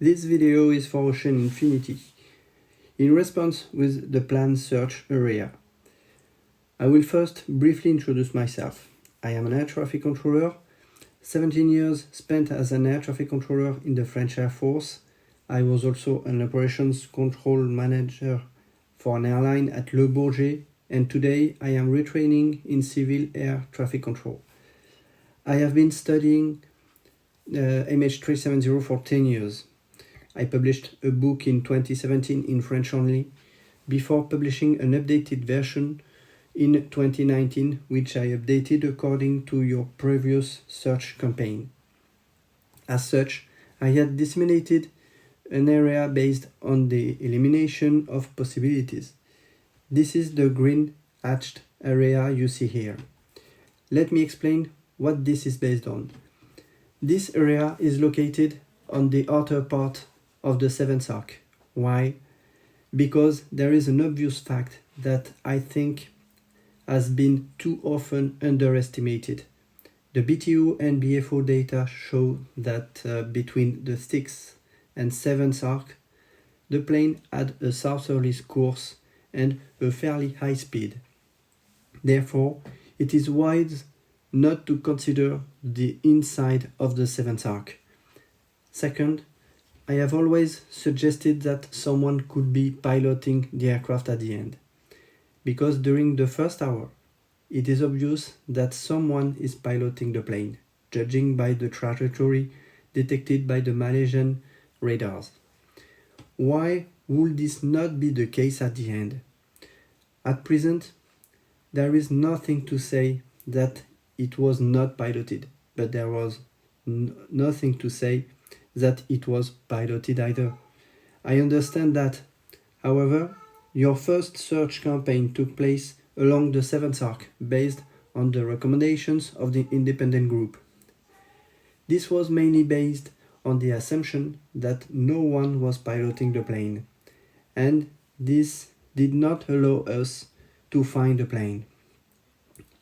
This video is for Ocean Infinity, in response with the planned search area. I will first briefly introduce myself. I am an air traffic controller, 17 years spent as an air traffic controller in the French Air Force. I was also an operations control manager for an airline at Le Bourget, and today I am retraining in civil air traffic control. I have been studying MH370 for 10 years. I published a book in 2017 in French only, before publishing an updated version in 2019, which I updated according to your previous search campaign. As such, I had disseminated an area based on the elimination of possibilities. This is the green hatched area you see here. Let me explain what this is based on. This area is located on the outer part of the seventh arc. Why? Because there is an obvious fact that I think has been too often underestimated. The BTO and BFO data show that between the 6th and 7th arc, the plane had a southerly course and a fairly high speed. Therefore, it is wise not to consider the inside of the 7th arc. Second, I have always suggested that someone could be piloting the aircraft at the end, because during the first hour, it is obvious that someone is piloting the plane, judging by the trajectory detected by the Malaysian radars. Why would this not be the case at the end? At present, there is nothing to say that it was not piloted, but there was nothing to say that it was piloted either. I understand that. However, your first search campaign took place along the 7th arc based on the recommendations of the independent group. This was mainly based on the assumption that no one was piloting the plane, and this did not allow us to find the plane.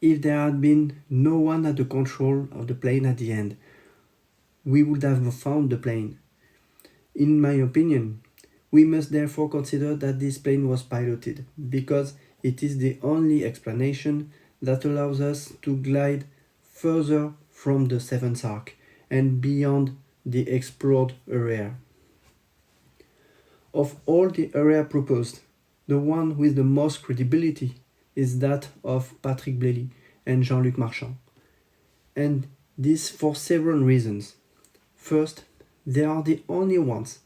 If there had been no one at the control of the plane at the end, we would have found the plane. In my opinion, we must therefore consider that this plane was piloted, because it is the only explanation that allows us to glide further from the 7th arc and beyond the explored area. Of all the area proposed, the one with the most credibility is that of Patrick Blely and Jean-Luc Marchand, and this for several reasons. First, they are the only ones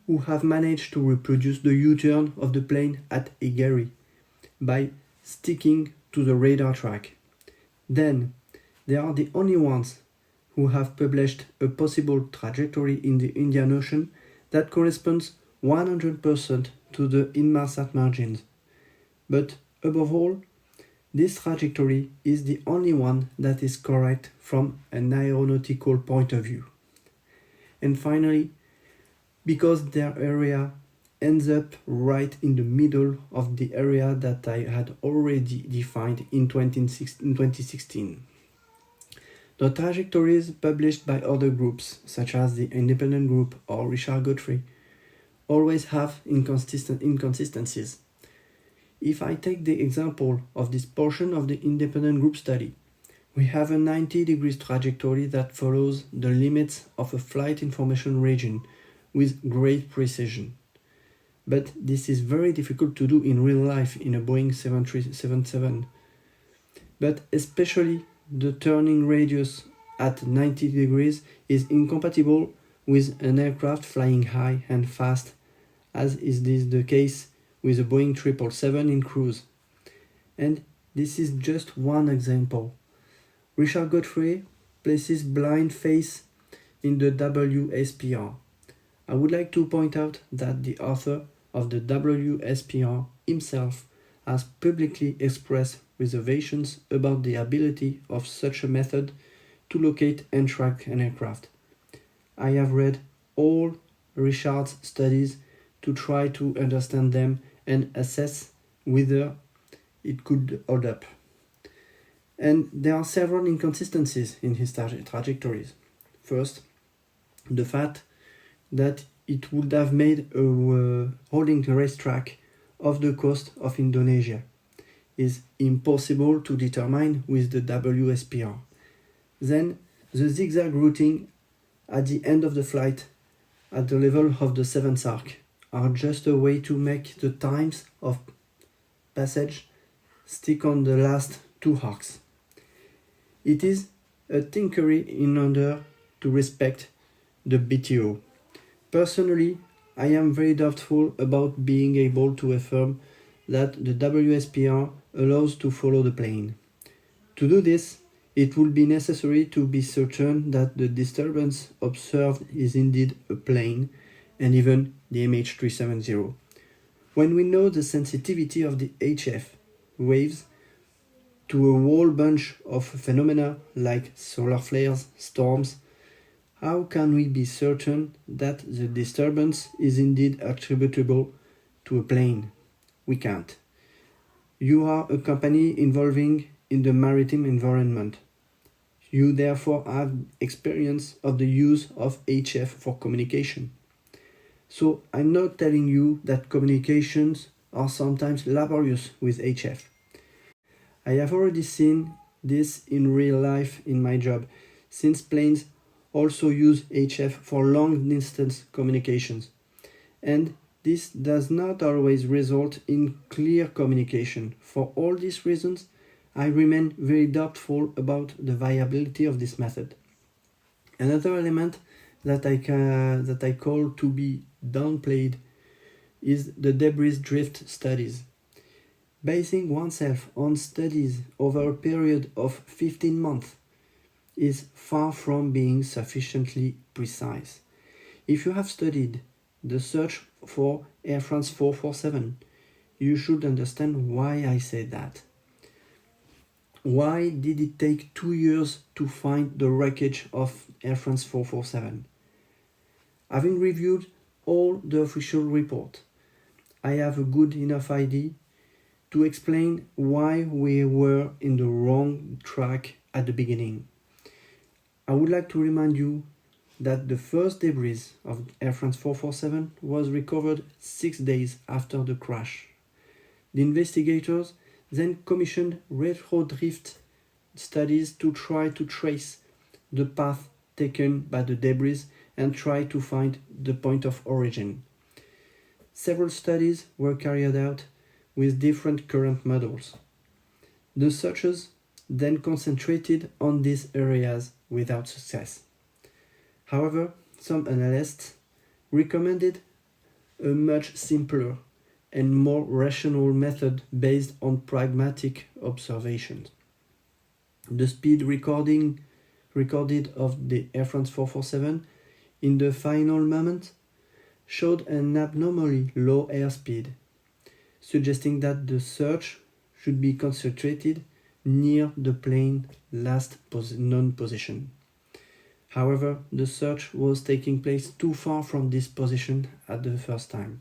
who have managed to reproduce the U-turn of the plane at Egari by sticking to the radar track. Then, they are the only ones who have published a possible trajectory in the Indian Ocean that corresponds 100% to the Inmarsat margins. But above all, this trajectory is the only one that is correct from an aeronautical point of view. And finally, because their area ends up right in the middle of the area that I had already defined in 2016. The trajectories published by other groups, such as the Independent Group or Richard Godfrey, always have inconsistencies. If I take the example of this portion of the Independent Group study, we have a 90 degrees trajectory that follows the limits of a flight information region with great precision. But this is very difficult to do in real life in a Boeing 777. But especially the turning radius at 90 degrees is incompatible with an aircraft flying high and fast, as is this the case with a Boeing 777 in cruise. And this is just one example. Richard Godfrey places blind face in the WSPR. I would like to point out that the author of the WSPR himself has publicly expressed reservations about the ability of such a method to locate and track an aircraft. I have read all Richard's studies to try to understand them and assess whether it could hold up. And there are several inconsistencies in his trajectories. First, the fact that it would have made a rolling racetrack off the coast of Indonesia. Is impossible to determine with the WSPR. Then the zigzag routing at the end of the flight at the level of the 7th arc are just a way to make the times of passage stick on the last two arcs. It is a tinkery in order to respect the BTO. Personally, I am very doubtful about being able to affirm that the WSPR allows to follow the plane. To do this, it will be necessary to be certain that the disturbance observed is indeed a plane and even the MH370. When we know the sensitivity of the HF waves to a whole bunch of phenomena like solar flares, storms, how can we be certain that the disturbance is indeed attributable to a plane? We can't. You are a company involving in the maritime environment. You therefore have experience of the use of HF for communication. So I'm not telling you that communications are sometimes laborious with HF. I have already seen this in real life in my job, since planes also use HF for long distance communications. And this does not always result in clear communication. For all these reasons, I remain very doubtful about the viability of this method. Another element that I call to be downplayed is the debris drift studies. Basing oneself on studies over a period of 15 months is far from being sufficiently precise. If you have studied the search for Air France 447, you should understand why I say that. Why did it take 2 years to find the wreckage of Air France 447? Having reviewed all the official report, I have a good enough idea to explain why we were in the wrong track at the beginning. I would like to remind you that the first debris of Air France 447 was recovered 6 days after the crash. The investigators then commissioned retro drift studies to try to trace the path taken by the debris and try to find the point of origin. Several studies were carried out with different current models. The searchers then concentrated on these areas without success. However, some analysts recommended a much simpler and more rational method based on pragmatic observations. The speed recorded of the Air France 447 in the final moment showed an abnormally low airspeed, suggesting that the search should be concentrated near the plane's last known position. However, the search was taking place too far from this position at the first time.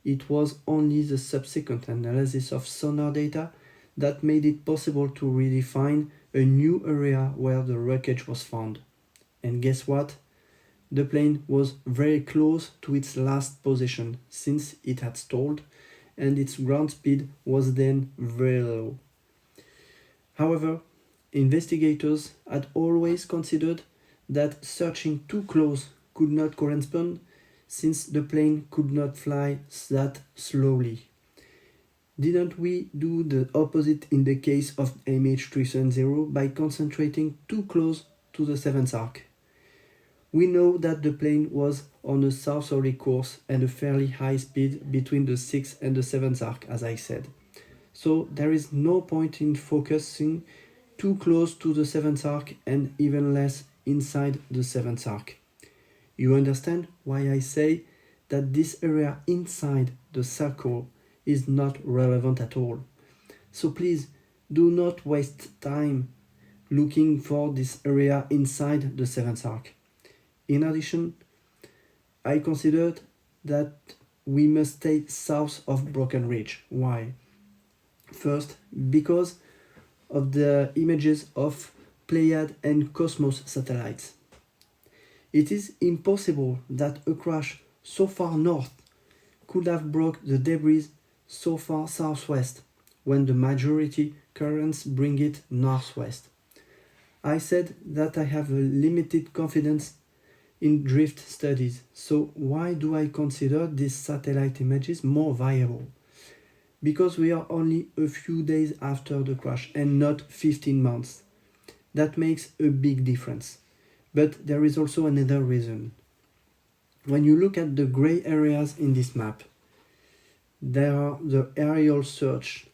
It was only the subsequent analysis of sonar data that made it possible to redefine a new area where the wreckage was found. And guess what? The plane was very close to its last position since it had stalled and its ground speed was then very low. However, investigators had always considered that searching too close could not correspond since the plane could not fly that slowly. Didn't we do the opposite in the case of MH370 by concentrating too close to the 7th arc? We know that the plane was on a southerly course and a fairly high speed between the 6th and the 7th arc, as I said. So there is no point in focusing too close to the 7th arc and even less inside the 7th arc. You understand why I say that this area inside the circle is not relevant at all. So please do not waste time looking for this area inside the 7th arc. In addition, I considered that we must stay south of Broken Ridge. Why? First, because of the images of Pleiad and Cosmos satellites. It is impossible that a crash so far north could have brought the debris so far southwest, when the majority currents bring it northwest. I said that I have a limited confidence in drift studies, so why do I consider these satellite images more viable? Because we are only a few days after the crash and not 15 months. That makes a big difference. But there is also another reason. When you look at the gray areas in this map, there are the aerial search.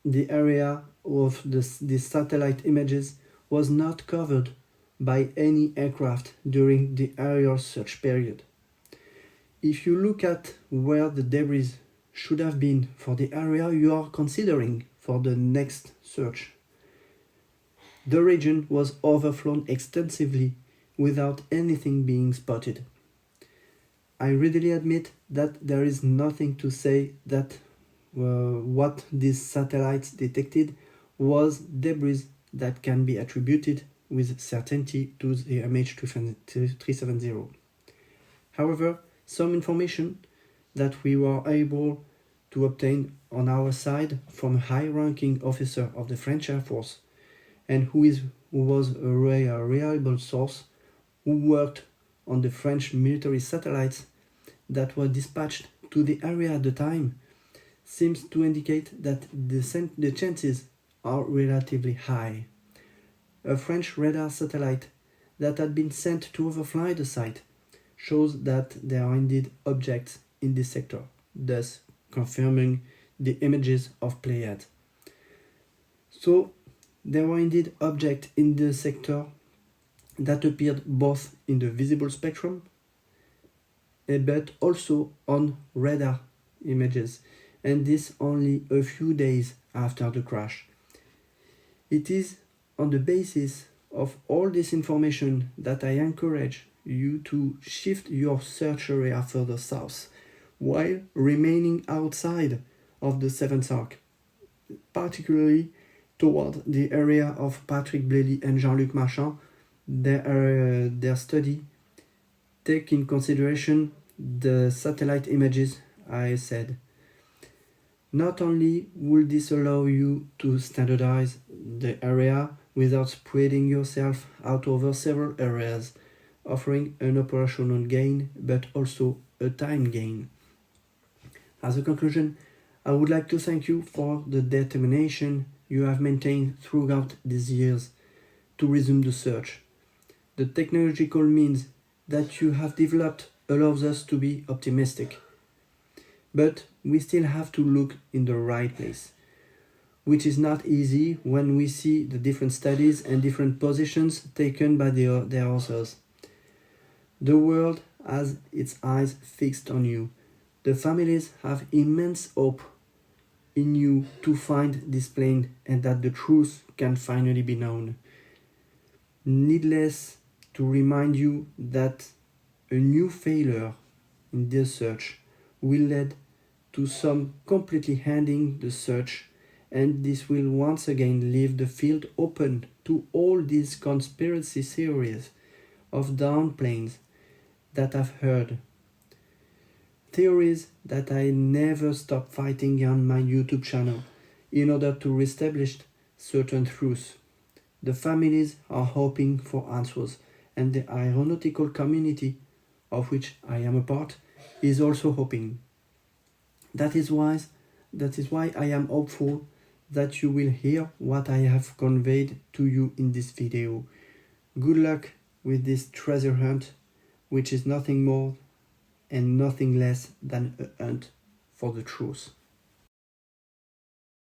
The area of the satellite images was not covered by any aircraft during the aerial search period. If you look at where the debris should have been for the area you are considering for the next search, the region was overflown extensively without anything being spotted. I readily admit that there is nothing to say that what these satellites detected was debris that can be attributed with certainty to the MH370. However, some information that we were able to obtain on our side from a high-ranking officer of the French Air Force, and who was a reliable source who worked on the French military satellites that were dispatched to the area at the time, seems to indicate that the chances are relatively high. A French radar satellite that had been sent to overfly the site shows that there are indeed objects in this sector, thus confirming the images of Pleiades. So, there were indeed objects in the sector that appeared both in the visible spectrum but also on radar images, and this only a few days after the crash. It is on the basis of all this information that I encourage you to shift your search area further south while remaining outside of the Seventh Arc, particularly toward the area of Patrick Blely and Jean-Luc Marchand. Their study take in consideration the satellite images I said. Not only will this allow you to standardize the area without spreading yourself out over several areas, offering an operational gain but also a time gain. As a conclusion, I would like to thank you for the determination you have maintained throughout these years to resume the search. The technological means that you have developed allows us to be optimistic. But we still have to look in the right place, which is not easy when we see the different studies and different positions taken by their authors. The world has its eyes fixed on you. The families have immense hope in you to find this plane and that the truth can finally be known. Needless to remind you that a new failure in this search will lead to some completely ending the search, and this will once again leave the field open to all these conspiracy theories of downed planes that I've heard. Theories that I never stop fighting on my YouTube channel in order to reestablish certain truths. The families are hoping for answers, and the aeronautical community, of which I am a part, is also hoping. That is why I am hopeful that you will hear what I have conveyed to you in this video. Good luck with this treasure hunt, which is nothing more and nothing less than a hunt for the truth.